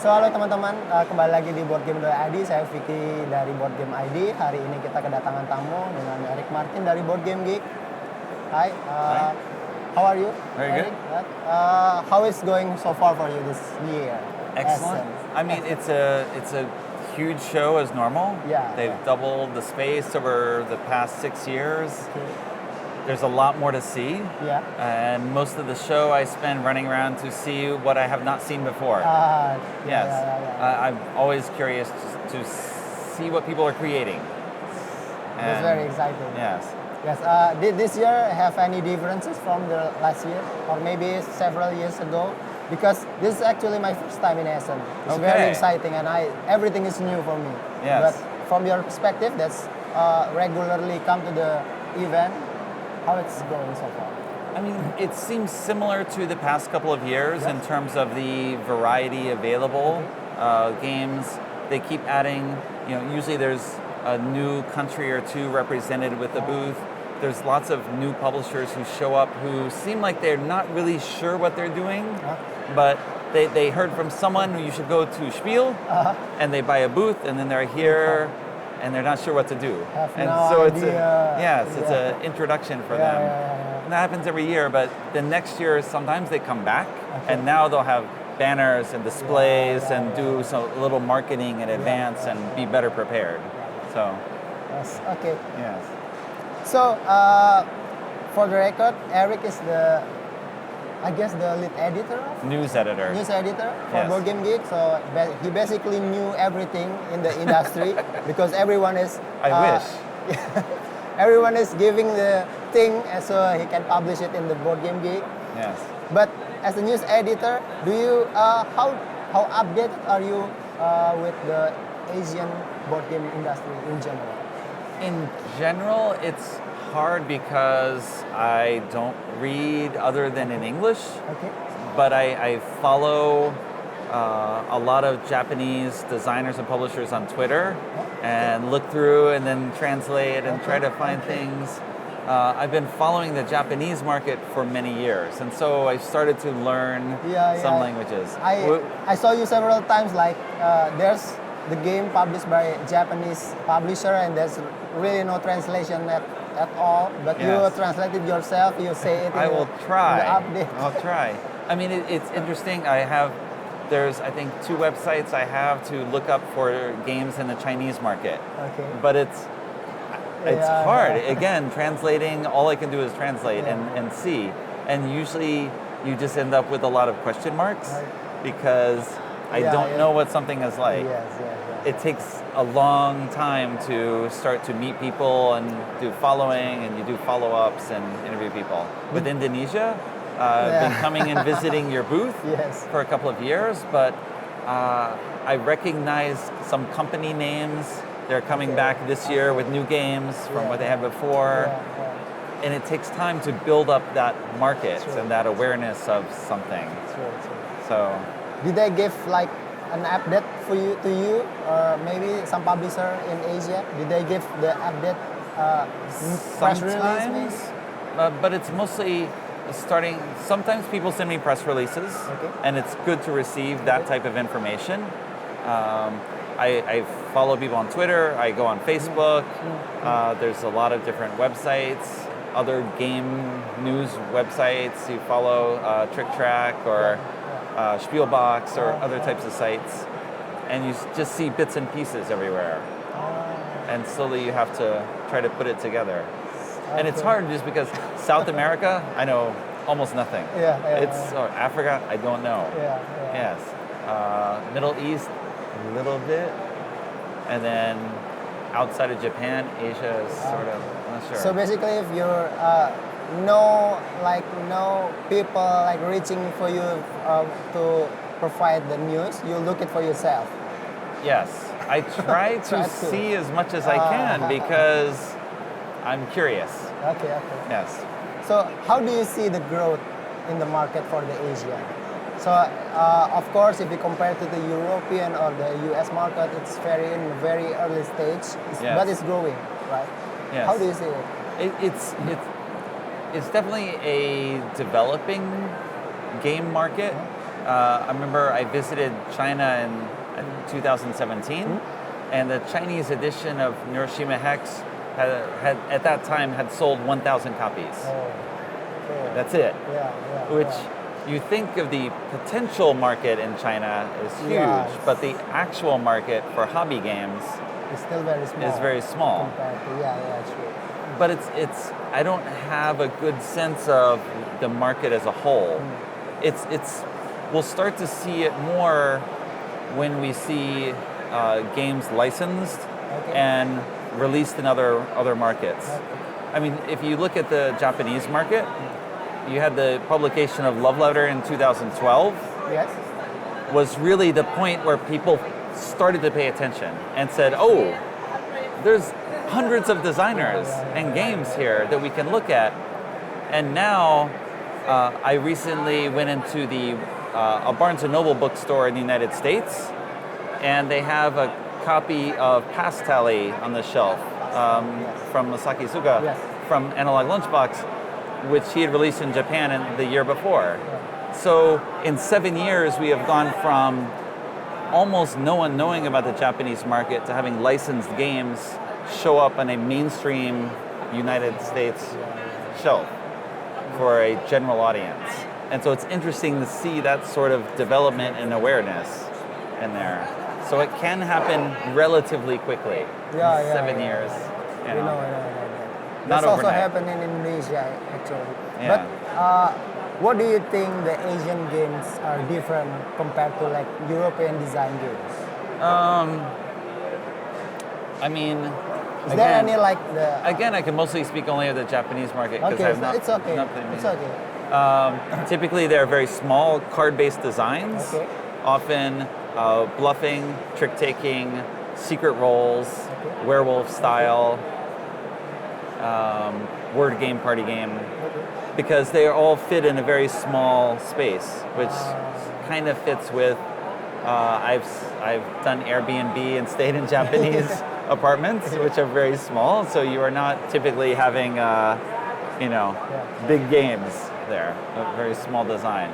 So halo teman-teman, kembali lagi di Boardgame.id. Saya Vicky dari Boardgame.id. Hari ini kita kedatangan tamu dengan Eric Martin dari Boardgame Geek. Hi, Hi. How are you? Very Eric? good. How is going so far for you this year? Excellent. Essen. I mean, it's a huge show as normal. Yeah, They've yeah. doubled the space over the past 6 years. Okay. There's a lot more to see. Yeah. And most of the show I spend running around to see what I have not seen before. Yes. I'm always curious to see what people are creating. That's very exciting. Yes. Yes. Did this year have any differences from the last year, or maybe several years ago? Because this is actually my first time in Essen. It's very Okay. exciting, and everything is new for me. Yes. But from your perspective, that's regularly come to the event. How it's going so far? I mean, it seems similar to the past couple of years in terms of the variety available. Games, they keep adding, usually there's a new country or two represented with the booth. There's lots of new publishers who show up who seem like they're not really sure what they're doing, but they heard from someone who you should go to Spiel, and they buy a booth, and then they're here, and they're not sure what to do. And so it's it's an introduction for them. And that happens every year, but the next year sometimes they come back, and now they'll have banners and displays and do some little marketing in advance and be better prepared. So Yes. Okay. yes. So for the record, Eric is the lead editor of News editor. news editor for Yes. Boardgame Geek. So he basically knew everything in the industry because everyone is. I wish. Everyone is giving the thing so he can publish it in the Boardgame Geek. Yes. But as a news editor, do you how updated are you with the Asian board game industry in general? In general, it's hard because I don't read other than in English, Okay. but I follow a lot of Japanese designers and publishers on Twitter and look through and then translate and try to find things. I've been following the Japanese market for many years, and so I started to learn some languages. I saw you several times. Like there's the game published by a Japanese publisher, and there's really no translation at all. But you Yes. translate it yourself. You say it. I will try. The update. I'll try. I mean, it's interesting. There's I think 2 websites I have to look up for games in the Chinese market. Okay. But it's hard. Again, translating, all I can do is translate and see. And usually you just end up with a lot of question marks because I don't know what something is like. Yes. It takes a long time to start to meet people and do following, and you do follow-ups and interview people. With Indonesia, I've been coming and visiting your booth Yes. for a couple of years, but I recognize some company names. They're coming back this year with new games from what they had before. And it takes time to build up that market and that awareness of something. True. So Did they give like an update to you, or maybe some publisher in Asia? Did they give the update press release? Maybe? sometimes, but it's mostly starting. Sometimes people send me press releases, and it's good to receive that type of information. I follow people on Twitter. I go on Facebook. There's a lot of different websites, other game news websites. You follow Trick Track or Spielbox or other types of sites, and you just see bits and pieces everywhere. And slowly you have to try to put it together. And it's hard just because South America, I know almost nothing. Or Africa, I don't know. Yes. Middle East, a little bit. And then outside of Japan, Asia is sort of, I'm not sure. So basically, if you're no people like reaching for you to provide the news, you look it for yourself. Yes, I try to see as much as I can because I'm curious. Okay. Yes. So how do you see the growth in the market for the Asia? So of course, if you compare to the European or the US market, it's in a very early stage, but it's growing, right? Yes. How do you see it? It's definitely a developing game market, I remember I visited China in 2017, and the Chinese edition of Neuroshima Hex had at that time had sold 1,000 copies. That's it. Which you think of the potential market in China is huge, but the actual market for hobby games it's still very small. Is very small. Compared to, true. But it's I don't have a good sense of the market as a whole. It's we'll start to see it more when we see games licensed and released in other markets. I mean, if you look at the Japanese market, you had the publication of Love Letter in 2012. Yes. Was really the point where people started to pay attention and said, oh, there's hundreds of designers and games here that we can look at. And now, I recently went into a Barnes & Noble bookstore in the United States, and they have a copy of Pastally on the shelf from Masaki Suga from Analog Lunchbox, which he had released in Japan the year before. So in 7 years, we have gone from almost no one knowing about the Japanese market to having licensed games show up on a mainstream United States shelf for a general audience. And so it's interesting to see that sort of development and awareness in there. So it can happen relatively quickly. 7 years. You know. Not That's also overnight. happened in Indonesia, actually. Yeah. But what do you think the Asian games are different compared to like European design games? I mean, is there any like the? Again, I can mostly speak only of the Japanese market because Okay, I've not. it's okay. It's okay. Typically, they're very small card-based designs. Okay. Often bluffing, trick-taking, secret rolls, werewolf style. Word game, party game, because they all fit in a very small space, which kind of fits with. I've done Airbnb and stayed in Japanese apartments, which are very small, so you are not typically having, big games there. A very small design.